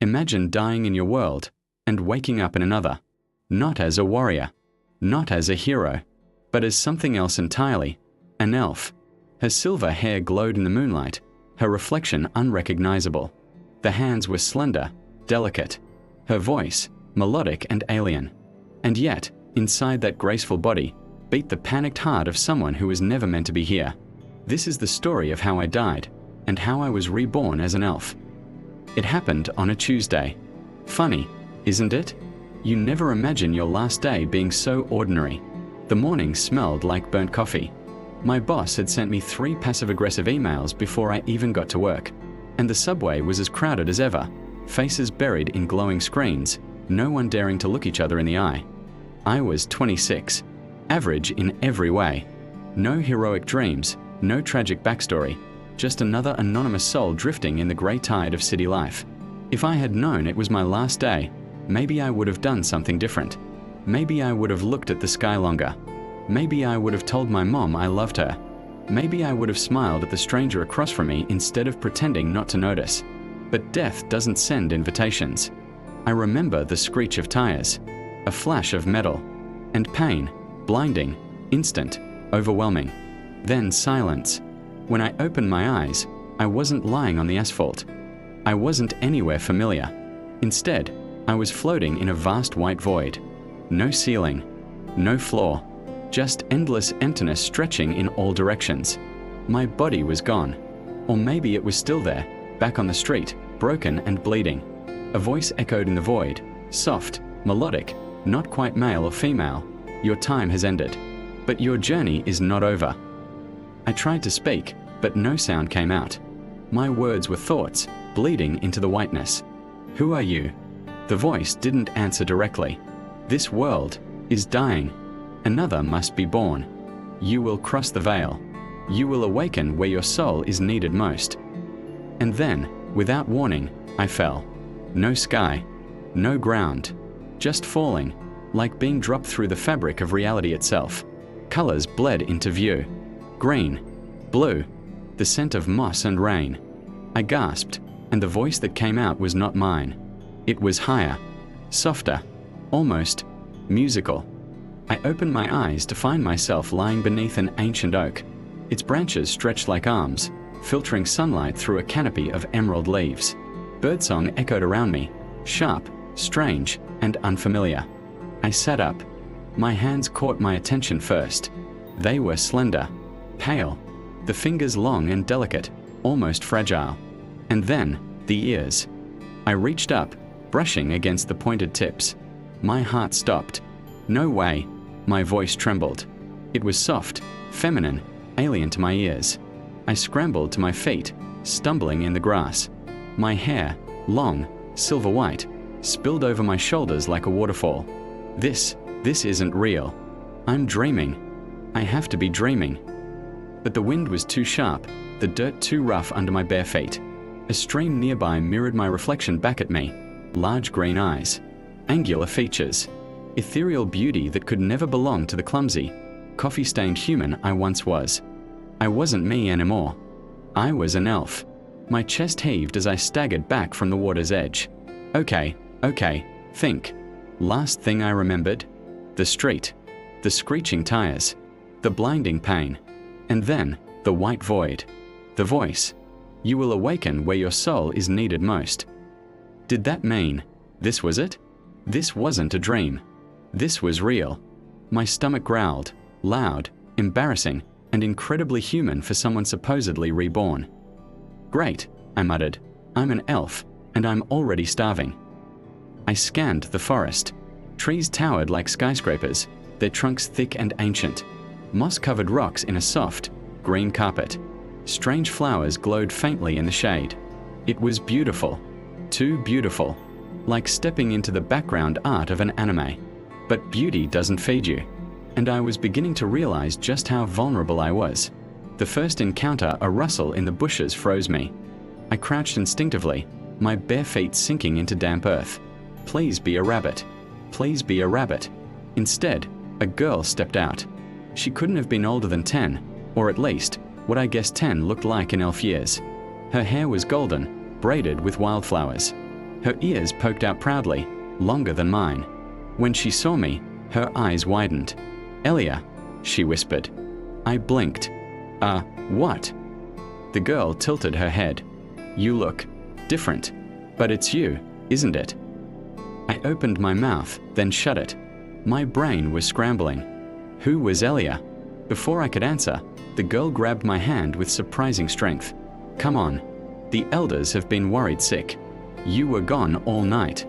Imagine dying in your world and waking up in another, not as a warrior, not as a hero, but as something else entirely, an elf. Her silver hair glowed in the moonlight, her reflection unrecognizable. The hands were slender, delicate, her voice melodic and alien. And yet, inside that graceful body, beat the panicked heart of someone who was never meant to be here. This is the story of how I died, and how I was reborn as an elf. It happened on a Tuesday. Funny, isn't it? You never imagine your last day being so ordinary. The morning smelled like burnt coffee. My boss had sent me 3 passive-aggressive emails before I even got to work. And the subway was as crowded as ever, faces buried in glowing screens, no one daring to look each other in the eye. I was 26, average in every way. No heroic dreams, no tragic backstory, just another anonymous soul drifting in the grey tide of city life. If I had known it was my last day, maybe I would have done something different. Maybe I would have looked at the sky longer. Maybe I would have told my mom I loved her. Maybe I would have smiled at the stranger across from me instead of pretending not to notice. But death doesn't send invitations. I remember the screech of tires, a flash of metal, and pain, blinding, instant, overwhelming. Then silence. When I opened my eyes, I wasn't lying on the asphalt. I wasn't anywhere familiar. Instead, I was floating in a vast white void. No ceiling, no floor, just endless emptiness stretching in all directions. My body was gone. Or maybe it was still there, back on the street, broken and bleeding. A voice echoed in the void, soft, melodic, not quite male or female. Your time has ended. But your journey is not over. I tried to speak, but no sound came out. My words were thoughts, bleeding into the whiteness. Who are you? The voice didn't answer directly. This world is dying. Another must be born. You will cross the veil. You will awaken where your soul is needed most. And then, without warning, I fell. No sky, no ground, just falling, like being dropped through the fabric of reality itself. Colors bled into view. Green, blue, the scent of moss and rain. I gasped, and the voice that came out was not mine. It was higher, softer, almost musical. I opened my eyes to find myself lying beneath an ancient oak. Its branches stretched like arms, filtering sunlight through a canopy of emerald leaves. Birdsong echoed around me, sharp, strange, and unfamiliar. I sat up. My hands caught my attention first. They were slender, pale, the fingers long and delicate, almost fragile. And then, the ears. I reached up, brushing against the pointed tips. My heart stopped. No way. My voice trembled. It was soft, feminine, alien to my ears. I scrambled to my feet, stumbling in the grass. My hair, long, silver white, spilled over my shoulders like a waterfall. This isn't real. I'm dreaming. I have to be dreaming. But the wind was too sharp, the dirt too rough under my bare feet. A stream nearby mirrored my reflection back at me. Large green eyes, angular features, ethereal beauty that could never belong to the clumsy, coffee-stained human I once was. I wasn't me anymore. I was an elf. My chest heaved as I staggered back from the water's edge. Okay, think. Last thing I remembered, the street, the screeching tires, the blinding pain, and then the white void. The voice. You will awaken where your soul is needed most. Did that mean this was it? This wasn't a dream. This was real. My stomach growled, loud, embarrassing, and incredibly human for someone supposedly reborn. Great, I muttered. I'm an elf, and I'm already starving. I scanned the forest. Trees towered like skyscrapers, their trunks thick and ancient. Moss-covered rocks in a soft, green carpet. Strange flowers glowed faintly in the shade. It was beautiful. Too beautiful. Like stepping into the background art of an anime. But beauty doesn't feed you. And I was beginning to realize just how vulnerable I was. The first encounter, a rustle in the bushes, froze me. I crouched instinctively, my bare feet sinking into damp earth. Please be a rabbit. Please be a rabbit. Instead, a girl stepped out. She couldn't have been older than 10, or at least, what I guessed 10 looked like in elf years. Her hair was golden, braided with wildflowers. Her ears poked out proudly, longer than mine. When she saw me, her eyes widened. "Elia," she whispered. I blinked. What?" The girl tilted her head. "You look different. But it's you, isn't it?" I opened my mouth, then shut it. My brain was scrambling. Who was Elia? Before I could answer, the girl grabbed my hand with surprising strength. "Come on. The elders have been worried sick. You were gone all night."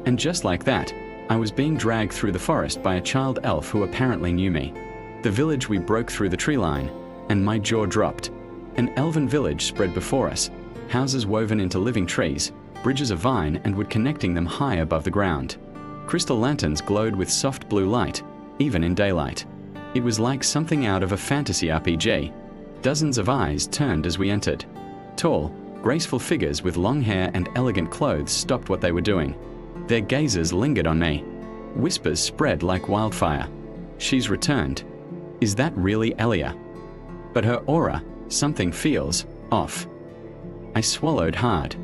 And just like that, I was being dragged through the forest by a child elf who apparently knew me. The village we broke through the tree line, and my jaw dropped. An elven village spread before us, houses woven into living trees, bridges of vine and wood connecting them high above the ground. Crystal lanterns glowed with soft blue light, even in daylight. It was like something out of a fantasy RPG. Dozens of eyes turned as we entered. Tall, graceful figures with long hair and elegant clothes stopped what they were doing. Their gazes lingered on me. Whispers spread like wildfire. "She's returned. Is that really Elia?" But her aura, something feels off. I swallowed hard.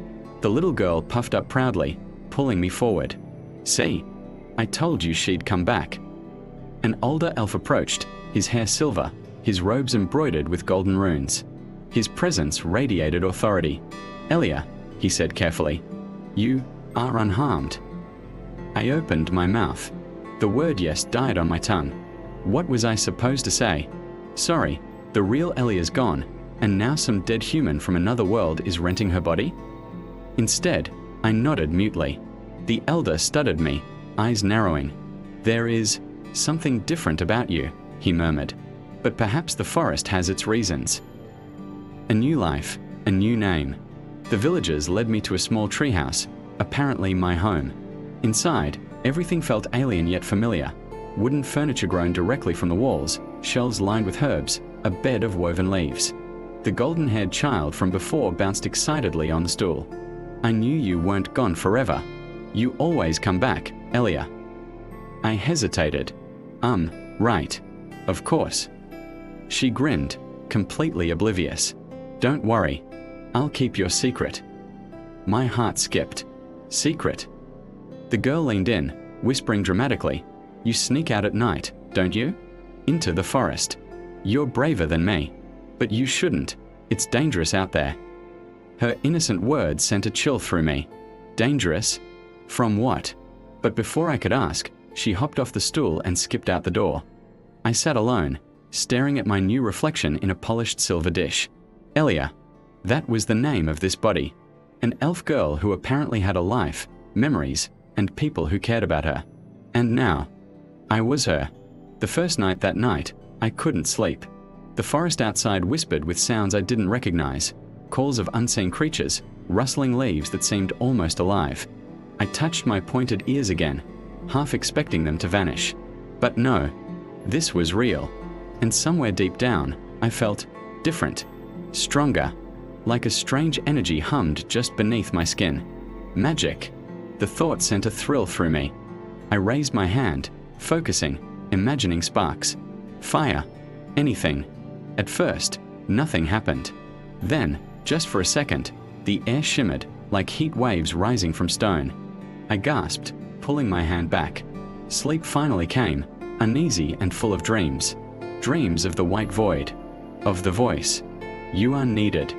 The little girl puffed up proudly, pulling me forward. "See, I told you she'd come back." An older elf approached, his hair silver, his robes embroidered with golden runes. His presence radiated authority. "Elia," he said carefully, "you are unharmed." I opened my mouth. The word yes died on my tongue. What was I supposed to say? Sorry, the real Elia's gone, and now some dead human from another world is renting her body? Instead, I nodded mutely. The elder studied me, eyes narrowing. "There is something different about you," he murmured. "But perhaps the forest has its reasons." A new life, a new name. The villagers led me to a small treehouse, apparently my home. Inside, everything felt alien yet familiar. Wooden furniture grown directly from the walls, shelves lined with herbs, a bed of woven leaves. The golden-haired child from before bounced excitedly on the stool. "I knew you weren't gone forever. You always come back, Elia." I hesitated. Right. Of course." She grinned, completely oblivious. "Don't worry. I'll keep your secret." My heart skipped. Secret? The girl leaned in, whispering dramatically, "You sneak out at night, don't you? Into the forest. You're braver than me. But you shouldn't. It's dangerous out there." Her innocent words sent a chill through me. Dangerous? From what? But before I could ask, she hopped off the stool and skipped out the door. I sat alone, staring at my new reflection in a polished silver dish. Elia. That was the name of this body. An elf girl who apparently had a life, memories, and people who cared about her. And now, I was her. The first night that night, I couldn't sleep. The forest outside whispered with sounds I didn't recognize, calls of unseen creatures, rustling leaves that seemed almost alive. I touched my pointed ears again, half expecting them to vanish. But no, this was real. And somewhere deep down, I felt different, stronger, like a strange energy hummed just beneath my skin. Magic. The thought sent a thrill through me. I raised my hand, focusing, imagining sparks. Fire. Anything. At first, nothing happened. Then, just for a second, the air shimmered, like heat waves rising from stone. I gasped, pulling my hand back. Sleep finally came, uneasy and full of dreams. Dreams of the white void. Of the voice. "You are needed."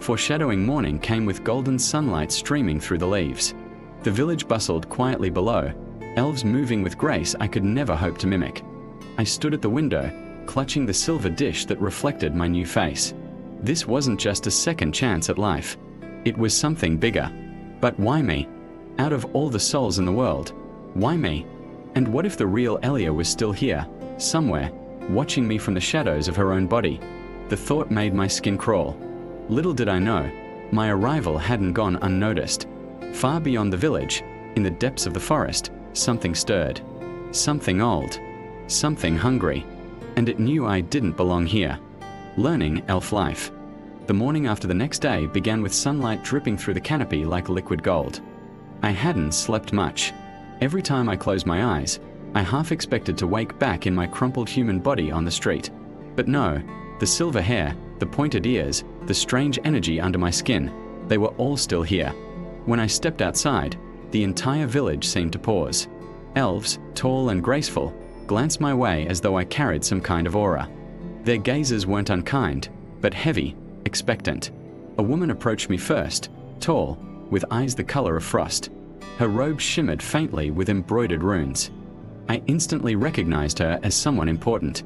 Foreshadowing morning came with golden sunlight streaming through the leaves. The village bustled quietly below, elves moving with grace I could never hope to mimic. I stood at the window, clutching the silver dish that reflected my new face. This wasn't just a second chance at life. It was something bigger. But why me? Out of all the souls in the world, why me? And what if the real Elia was still here, somewhere, watching me from the shadows of her own body? The thought made my skin crawl. Little did I know, my arrival hadn't gone unnoticed. Far beyond the village, in the depths of the forest, something stirred. Something old. Something hungry. And it knew I didn't belong here. Learning elf life. The morning after the next day began with sunlight dripping through the canopy like liquid gold. I hadn't slept much. Every time I closed my eyes, I half expected to wake back in my crumpled human body on the street. But no, the silver hair, the pointed ears, the strange energy under my skin, they were all still here. When I stepped outside, the entire village seemed to pause. Elves, tall and graceful, glanced my way as though I carried some kind of aura. Their gazes weren't unkind, but heavy, expectant. A woman approached me first, tall, with eyes the color of frost. Her robe shimmered faintly with embroidered runes. I instantly recognized her as someone important.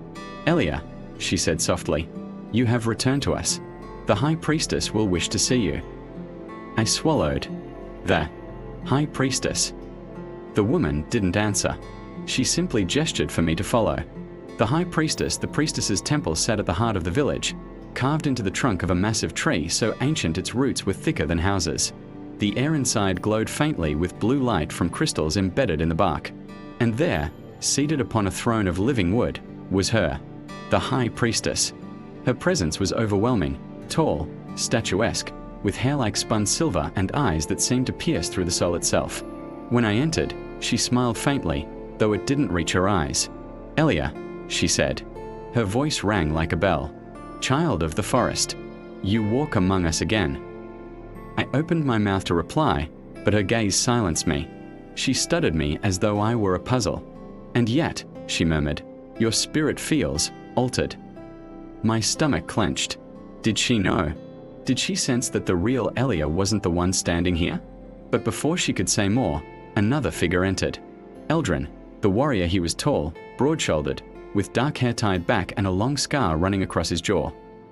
"Elia," she said softly, "you have returned to us. The High Priestess will wish to see you." I swallowed. The High Priestess. The woman didn't answer. She simply gestured for me to follow. The High Priestess, the priestess's temple sat at the heart of the village, carved into the trunk of a massive tree so ancient its roots were thicker than houses. The air inside glowed faintly with blue light from crystals embedded in the bark. And there, seated upon a throne of living wood, was her, the High Priestess. Her presence was overwhelming, tall, statuesque, with hair like spun silver and eyes that seemed to pierce through the soul itself. When I entered, she smiled faintly, though it didn't reach her eyes. "Elia," she said. Her voice rang like a bell. "Child of the forest, you walk among us again." I opened my mouth to reply, but her gaze silenced me. She studied me as though I were a puzzle. "And yet," she murmured, "your spirit feels altered." My stomach clenched. Did she know? Did she sense that the real Elia wasn't the one standing here? But before she could say more, another figure entered. Eldrin, the warrior. He was tall, broad-shouldered, with dark hair tied back and a long scar running across his jaw.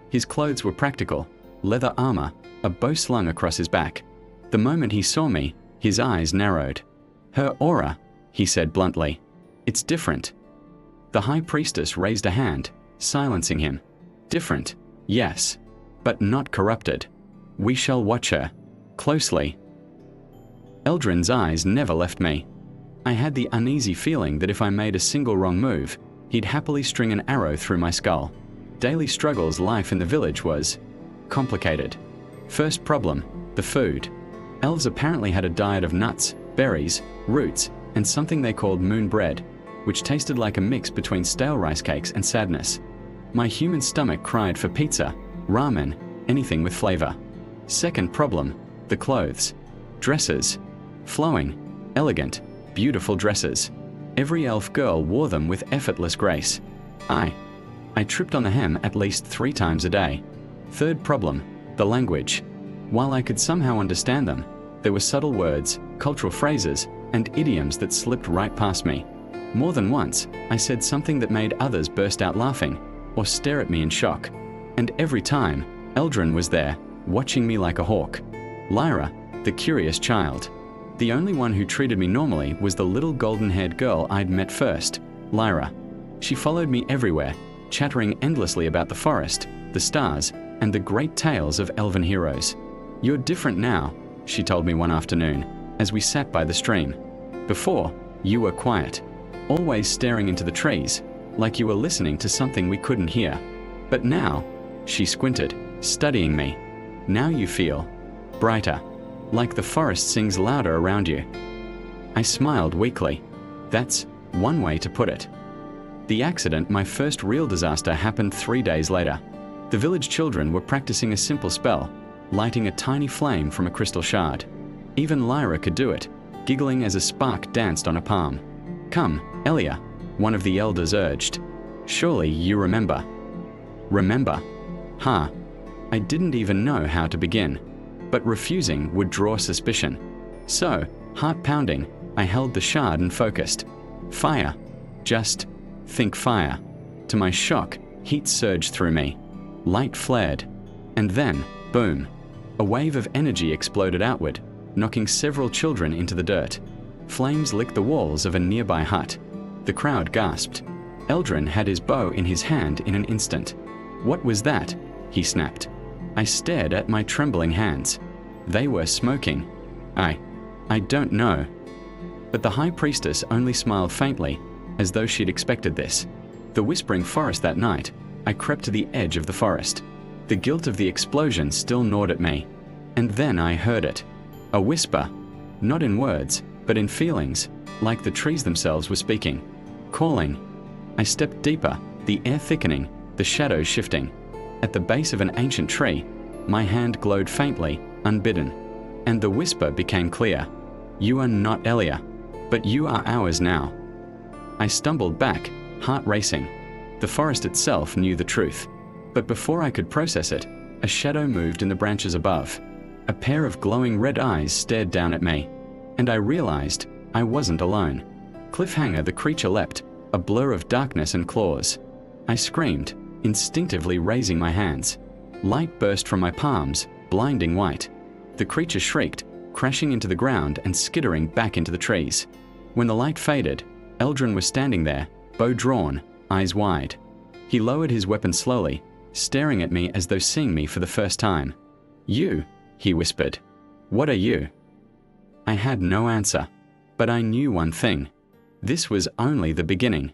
His clothes were practical, leather armor, a bow slung across his back. The moment he saw me, his eyes narrowed. "Her aura," he said bluntly. "It's different." The High Priestess raised a hand, silencing him. "Different, yes, but not corrupted. We shall watch her closely." Eldrin's eyes never left me. I had the uneasy feeling that if I made a single wrong move, he'd happily string an arrow through my skull. Daily struggles life in the village was complicated. First problem, the food. Elves apparently had a diet of nuts, berries, roots, and something they called moon bread, which tasted like a mix between stale rice cakes and sadness. My human stomach cried for pizza, ramen, anything with flavor. Second problem, the clothes. Dresses. Flowing, elegant, beautiful dresses. Every elf girl wore them with effortless grace. I tripped on the hem at least 3 times a day. Third problem, the language. While I could somehow understand them, there were subtle words, cultural phrases, and idioms that slipped right past me. More than once, I said something that made others burst out laughing or stare at me in shock. And every time, Eldrin was there, watching me like a hawk. Lyra, the curious child. The only one who treated me normally was the little golden-haired girl I'd met first, Lyra. She followed me everywhere, chattering endlessly about the forest, the stars, and the great tales of elven heroes. "You're different now," she told me one afternoon, as we sat by the stream. "Before, you were quiet, always staring into the trees, like you were listening to something we couldn't hear. But now," she squinted, studying me, "now you feel brighter, like the forest sings louder around you." I smiled weakly. That's one way to put it. The accident, my first real disaster, happened 3 days later. The village children were practicing a simple spell, lighting a tiny flame from a crystal shard. Even Lyra could do it, giggling as a spark danced on a palm. "Come, Elia," one of the elders urged. "Surely you remember." Remember? Huh. I didn't even know how to begin. But refusing would draw suspicion. So, heart pounding, I held the shard and focused. Fire. Just think fire. To my shock, heat surged through me. Light flared. And then, boom. A wave of energy exploded outward, knocking several children into the dirt. Flames licked the walls of a nearby hut. The crowd gasped. Eldrin had his bow in his hand in an instant. "What was that?" he snapped. I stared at my trembling hands. They were smoking. I don't know. But the High Priestess only smiled faintly, as though she'd expected this. The whispering forest that night, I crept to the edge of the forest. The guilt of the explosion still gnawed at me. And then I heard it. A whisper. Not in words, but in feelings, like the trees themselves were speaking. Calling. I stepped deeper, the air thickening, the shadows shifting. At the base of an ancient tree, my hand glowed faintly, unbidden. and the whisper became clear. You are not Elia, but you are ours now. I stumbled back, heart racing. The forest itself knew the truth, but before I could process it, a shadow moved in the branches above. A pair of glowing red eyes stared down at me, and I realized I wasn't alone. Cliffhanger, the creature leapt, a blur of darkness and claws. I screamed, instinctively raising my hands. Light burst from my palms, blinding white. The creature shrieked, crashing into the ground and skittering back into the trees. When the light faded, Eldrin was standing there, bow drawn, eyes wide. He lowered his weapon slowly, staring at me as though seeing me for the first time. You, he whispered. What are you? I had no answer, but I knew one thing. This was only the beginning.